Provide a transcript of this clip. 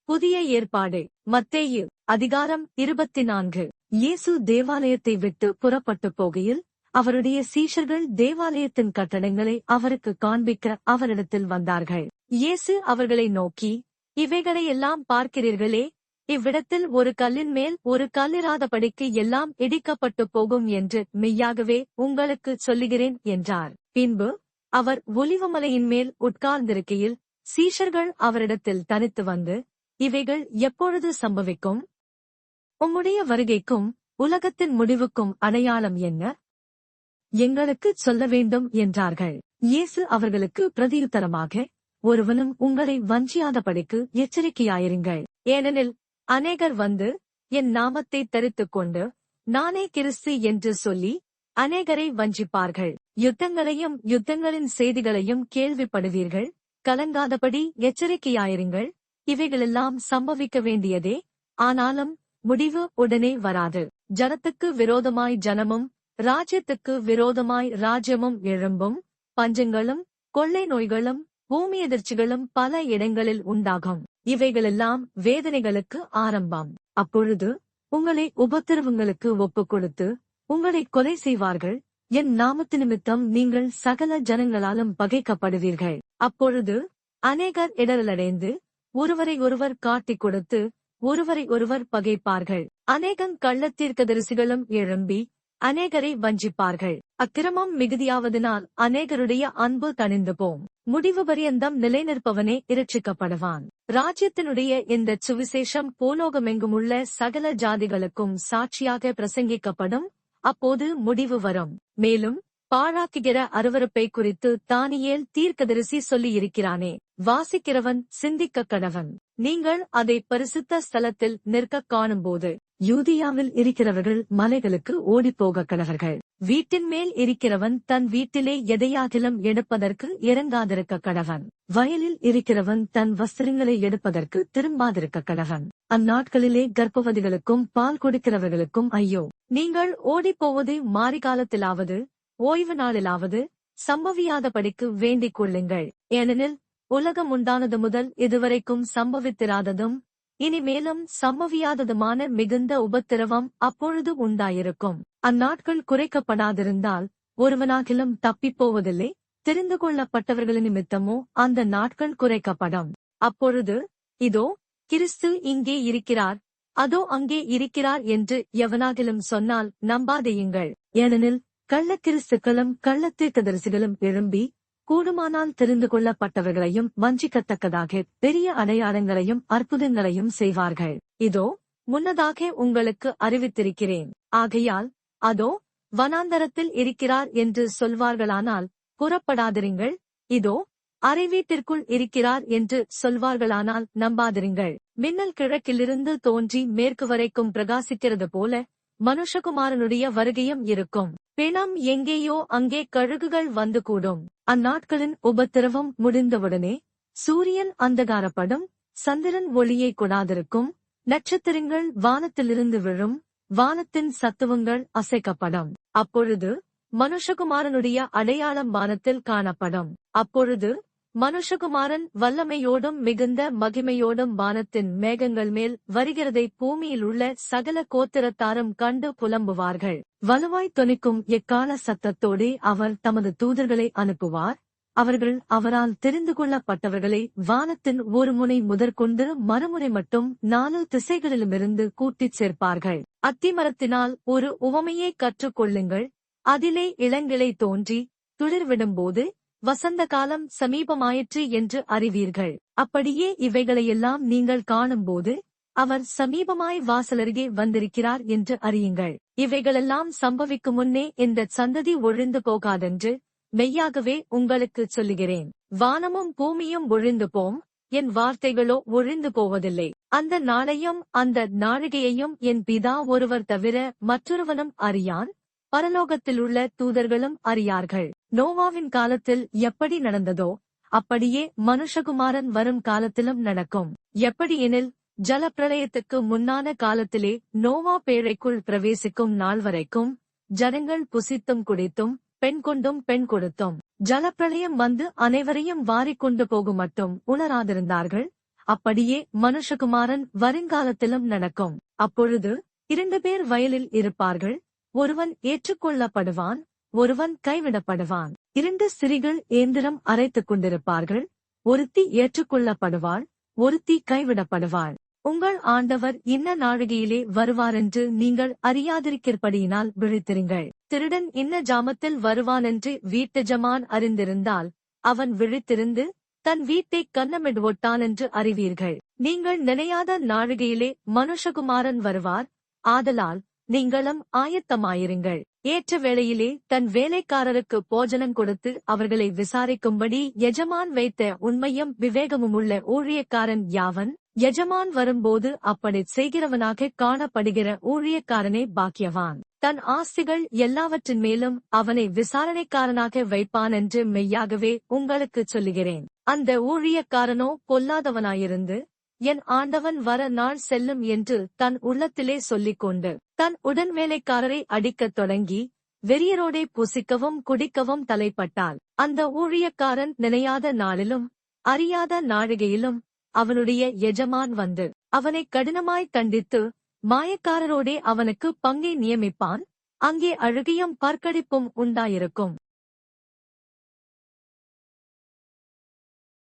புதிய ஏற்பாடு மத்தேயு அதிகாரம் 24. இயேசு தேவாலயத்தை விட்டு புறப்பட்டு போகையில் அவருடைய சீஷர்கள் தேவாலயத்தின் கட்டடங்களை அவருக்கு காண்பிக்க அவரிடத்தில் வந்தார்கள். இயேசு அவர்களை நோக்கி, இவைகளையெல்லாம் பார்க்கிறீர்களே, இவ்விடத்தில் ஒரு கல்லின் மேல் ஒரு கல்லிராதபடிக்கு எல்லாம் இடிக்கப்பட்டு போகும் என்று மெய்யாகவே உங்களுக்கு சொல்லுகிறேன் என்றார். பின்பு அவர் ஒலிவமலையின் மேல் உட்கார்ந்திருக்கையில் சீஷர்கள் அவரிடத்தில் தனித்து வந்து, இவைகள் எப்பொழுது சம்பவிக்கும்? உம்முடைய வருகைக்கும் உலகத்தின் முடிவுக்கும் அடையாளம் என்ன? எங்களுக்குச் சொல்ல வேண்டும் என்றார்கள். இயேசு அவர்களுக்கு பிரதியுத்தரமாக, ஒருவனும் உங்களை வஞ்சியாதபடிக்கு எச்சரிக்கையாயிருங்கள். ஏனெனில் அநேகர் வந்து என் நாமத்தை தரித்துக் கொண்டு நானே கிறிஸ்து என்று சொல்லி அநேகரை வஞ்சிப்பார்கள். யுத்தங்களையும் யுத்தங்களின் செய்திகளையும் கேள்விப்படுவீர்கள். கலங்காதபடி எச்சரிக்கையாயிருங்கள். இவைகளெல்லாம் சம்பவிக்க வேண்டியதே, ஆனாலும் முடிவு உடனே வராது. ஜனத்துக்கு விரோதமாய் ஜனமும் ராஜ்யத்துக்கு விரோதமாய் ராஜ்யமும் எழும்பும். பஞ்சங்களும் கொள்ளை நோய்களும் பூமி எதிர்ச்சிகளும் பல இடங்களில் உண்டாகும். இவைகளெல்லாம் வேதனைகளுக்கு ஆரம்பம். அப்பொழுது உங்களை உபத்திரவங்களுக்கு ஒப்புக் கொடுத்து உங்களை கொலை செய்வார்கள். என் நாமத்து நிமித்தம் நீங்கள் சகல ஜனங்களாலும் பகைக்கப்படுவீர்கள். அப்பொழுது அநேகர் இடரலடைந்து ஒருவரை ஒருவர் காட்டிக் கொடுத்து ஒருவரை ஒருவர் பகைப்பார்கள். அநேகங் கள்ளத்தீர்க்கதரிசிகளும் எழும்பி அநேகரை வஞ்சிப்பார்கள். அக்கிரமம் மிகுதியாவதனால் அநேகருடைய அன்பு தணிந்து போம். முடிவு பரியந்தம் நிலைநிற்பவனே இரட்சிக்கப்படுவான். ராஜ்யத்தினுடைய இந்த சுவிசேஷம் பூலோகமெங்குமுள்ள சகல ஜாதிகளுக்கும் சாட்சியாக பிரசங்கிக்கப்படும். அப்போது முடிவு வரும். மேலும் பாழாக்குகிற அருவருப்பை குறித்து தானியேல் தீர்க்கதரிசி சொல்லியிருக்கிறானே, வாசிக்கிறவன் சிந்திக்கக் கடவன். நீங்கள் அதை பரிசுத்த ஸ்தலத்தில் நிற்கக் காணும்போது யூதியாவில் இருக்கிறவர்கள் மலைகளுக்கு ஓடிப்போகக் கடவர்கள். வீட்டின் மேல் இருக்கிறவன் தன் வீட்டிலே எதையாகிலும் எடுப்பதற்கு இறங்காதிருக்க கடவன். வயலில் இருக்கிறவன் தன் வஸ்திரங்களை எடுப்பதற்கு திரும்பாதிருக்க கடவன். அந்நாட்களிலே கர்ப்பவதிகளுக்கும் பால் கொடுக்கிறவர்களுக்கும் ஐயோ! நீங்கள் ஓடிப்போவது மாரிகாலத்திலாவது ஓய்வு நாளிலாவது சம்பவியாதபடிக்கு வேண்டிக் கொள்ளுங்கள். ஏனெனில் உலகம் உண்டானது முதல் இதுவரைக்கும் சம்பவித்திராததும் இனிமேலும் சம்பவியாததுமான மிகுந்த உபத்திரவம் அப்பொழுது உண்டாயிருக்கும். அந்நாட்கள் குறைக்கப்படாதிருந்தால் ஒருவனாகிலும் தப்பிப்போவதில்லை. தெரிந்து கொள்ளப்பட்டவர்களின் நிமித்தமோ அந்த நாட்கள் குறைக்கப்படும். அப்பொழுது இதோ கிறிஸ்து இங்கே இருக்கிறார், அதோ அங்கே இருக்கிறார் என்று எவனாகிலும் சொன்னால் நம்பாதேயுங்கள். ஏனெனில் கள்ளக்கிறிஸ்துக்களும் கள்ளத்தீர்க்கதரிசிகளும் எழும்பி கூடுமானால் தெரிந்து கொள்ளப்பட்டவர்களையும் வஞ்சிக்கத்தக்கதாக பெரிய அடையாளங்களையும் அற்புதங்களையும் செய்வார்கள். இதோ முன்னதாக உங்களுக்கு அறிவித்திருக்கிறேன். ஆகையால் அதோ வனாந்தரத்தில் இருக்கிறார் என்று சொல்வார்களானால் புறப்படாதிருங்கள். இதோ அறை வீட்டிற்குள் இருக்கிறார் என்று சொல்வார்களானால் நம்பாதிருங்கள். மின்னல் கிழக்கிலிருந்து தோன்றி மேற்கு வரைக்கும் பிரகாசிக்கிறது போல மனுஷகுமாரனுடைய வருகையும் இருக்கும். பிணம் எங்கேயோ அங்கே கழுகுகள் வந்து கூடும். அந்நாட்களின் உபத்திரவம் முடிந்தவுடனே சூரியன் அந்தகாரப்படும், சந்திரன் ஒளியை கொடாதிருக்கும், நட்சத்திரங்கள் வானத்திலிருந்து விழும், வானத்தின் சத்துவங்கள் அசைக்கப்படும். அப்பொழுது மனுஷகுமாரனுடைய அடையாளம் வானத்தில் காணப்படும். அப்பொழுது மனுஷகுமாரன் வல்லமையோடும் மிகுந்த மகிமையோடும் வானத்தின் மேகங்கள் மேல் வருகிறதை பூமியில் உள்ள சகல கோத்திரத்தாரும் கண்டு புலம்புவார்கள். வலுவாய் தொனிக்கும் எக்கால சத்தத்தோடே அவர் தமது தூதர்களை அனுப்புவார். அவர்கள் அவரால் தெரிந்து கொள்ளப்பட்டவர்களை வானத்தின் ஒரு முனை முதற்கொண்டு மறுமுறை மட்டும் 4 திசைகளிலுமிருந்து கூட்டிச் சேர்ப்பார்கள். அத்திமரத்தினால் ஒரு உவமையை கற்றுக் கொள்ளுங்கள். அதிலே இளங்கிளை தோன்றி துளிர்விடும்போது வசந்த காலம் சமீபமாயிற்று என்று அறிவீர்கள். அப்படியே இவைகளையெல்லாம் நீங்கள் காணும்போது அவர் சமீபமாய் வாசலருகே வந்திருக்கிறார் என்று அறியுங்கள். இவைகளெல்லாம் சம்பவிக்கும் முன்னே இந்த சந்ததி ஒழிந்து போகாதென்று மெய்யாகவே உங்களுக்குச் சொல்லுகிறேன். வானமும் பூமியும் ஒழிந்து போம், என் வார்த்தைகளோ ஒழிந்து போவதில்லை. அந்த நாளையும் அந்த நாழிகையையும் என் பிதா ஒருவர் தவிர மற்றொருவனும் அறியான், பரலோகத்திலுள்ள தூதர்களும் அறியார்கள். நோவாவின் காலத்தில் எப்படி நடந்ததோ அப்படியே மனுஷகுமாரன் வரும் காலத்திலும் நடக்கும். எப்படியெனில் ஜலப்பிரளயத்துக்கு முன்னான காலத்திலே நோவா பேழைக்குள் பிரவேசிக்கும் நாள் வரைக்கும் ஜனங்கள் புசித்தும் குடித்தும் பெண் கொண்டும் பெண் கொடுத்தும் ஜலப்பிரளயம் வந்து அனைவரையும் வாரிக்கொண்டு போகும் மட்டும் உணராதிருந்தார்கள். அப்படியே மனுஷகுமாரன் வருங்காலத்திலும் நடக்கும். அப்பொழுது 2 பேர் வயலில் இருப்பார்கள், ஒருவன் ஏற்றுக்கொள்ளப்படுவான், ஒருவன் கைவிடப்படுவான். 2 ஸ்திரீகள் இயந்திரம் அரைத்துக் கொண்டிருப்பார்கள், ஒருத்தி ஏற்றுக்கொள்ளப்படுவாள், ஒருத்தி கைவிடப்படுவாள். உங்கள் ஆண்டவர் இன்ன நாழிகையிலே வருவாரென்று நீங்கள் அறியாதிருக்கிறபடியினால் விழித்திருங்கள். திருடன் இன்ன ஜாமத்தில் வருவானென்று வீட்டெஜமான் அறிந்திருந்தால் அவன் விழித்திருந்து தன் வீட்டைக் கன்னமிடுவட்டானென்று அறிவீர்கள். நீங்கள் நினையாத நாழிகையிலே மனுஷகுமாரன் வருவார். ஆதலால் நீங்களும் ஆயத்தமாயிருங்கள். ஏற்ற வேளையிலே தன் வேலைக்காரருக்கு போஜனம் கொடுத்து அவர்களை விசாரிக்கும்படி எஜமான் வைத்த உண்மையும் விவேகமுமுள்ள ஊழியக்காரன் யாவன்? எஜமான் வரும்போது அப்படிச் செய்கிறவனாக காணப்படுகிற ஊழியக்காரனே பாக்கியவான். தன் ஆஸ்திகள் எல்லாவற்றின் மேலும் அவனை விசாரணைக்காரனாக வைப்பான் என்று மெய்யாகவே உங்களுக்குச் சொல்லுகிறேன். அந்த ஊழியக்காரனோ பொல்லாதவனாயிருந்து என் ஆண்டவன் வர நாள் செல்லும் என்று தன் உள்ளத்திலே சொல்லிக்கொண்டு தன் உடன்வேலைக்காரரை அடிக்கத் தொடங்கி வெறியரோடே புசிக்கவும் குடிக்கவும் தலைப்பட்டால், அந்த ஊழியக்காரன் நினையாத நாளிலும் அறியாத நாழிகையிலும் அவனுடைய எஜமான் வந்து அவனை கடினமாய் தண்டித்து மாயக்காரரோடே அவனுக்கு பங்கை நியமிப்பான். அங்கே அழுகையும் பற்கடிப்பும் உண்டாயிருக்கும்.